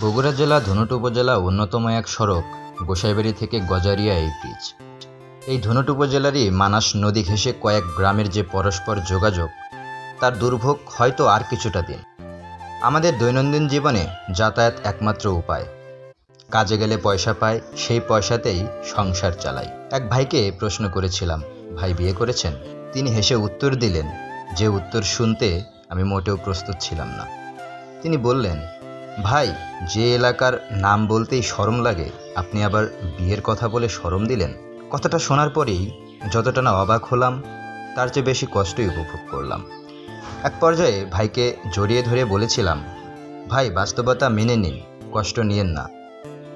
বগুড়া জেলা ধুনট উপজেলা অন্যতম এক সড়ক গোসাইবাড়ি থেকে গজারিয়া এই ব্রিজ। এই ধুনট উপজেলারই মানাস নদী ঘেঁষে কয়েক গ্রামের যে পরস্পর যোগাযোগ, তার দুর্ভোগ হয়তো আর কিছুটা দিন। আমাদের দৈনন্দিন জীবনে যাতায়াত একমাত্র উপায়। কাজে গেলে পয়সা পায়, সেই পয়সাতেই সংসার চালাই। এক ভাইকে প্রশ্ন করেছিলাম, ভাই বিয়ে করেছেন? তিনি হেসে উত্তর দিলেন, যে উত্তর শুনতে আমি মোটেও প্রস্তুত ছিলাম না। তিনি বললেন, ভাই, যে এলাকার নাম বলতেই শরম লাগে, আপনি আবার বিয়ের কথা বলে শরম দিলেন। কথাটা শোনার পরেই যতটা না অবাক হলাম, তার চেয়ে বেশি কষ্টই উপভোগ করলাম। এক পর্যায়ে ভাইকে জড়িয়ে ধরে বলেছিলাম, ভাই, বাস্তবতা মেনে নিন, কষ্ট নিয়েন না,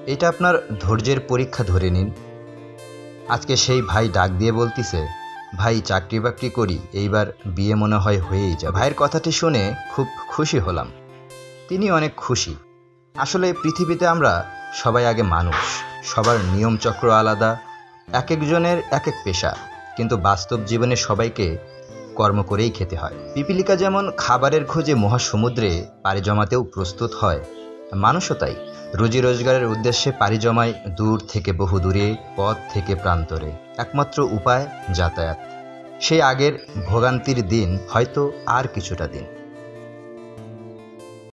এটা আপনার ধৈর্যের পরীক্ষা, ধরে নিন। আজকে সেই ভাই ডাক দিয়ে বলতিছে, ভাই, চাকরি বাকরি করি, এইবার বিয়ে মনে হয় হয়েই যায়। ভাইয়ের কথাটি শুনে খুব খুশি হলাম। তিনি অনেক খুশি। আসলে পৃথিবীতে আমরা সবাই আগে মানুষ, সবার নিয়মচক্র আলাদা, এক একজনের এক এক পেশা, কিন্তু বাস্তব জীবনে সবাইকে কর্ম করেই খেতে হয়। পিপিলিকা যেমন খাবারের খোঁজে মহাসমুদ্রে পাড়ি জমাতেও প্রস্তুত হয়, মানুষও তাই রুজি রোজগারের উদ্দেশ্যে পাড়ি জমায় দূর থেকে বহু দূরে, পথ থেকে প্রান্তরে। একমাত্র উপায় যাতায়াত। সেই আগের ভোগান্তির দিন হয়তো আর কিছুটা দিন।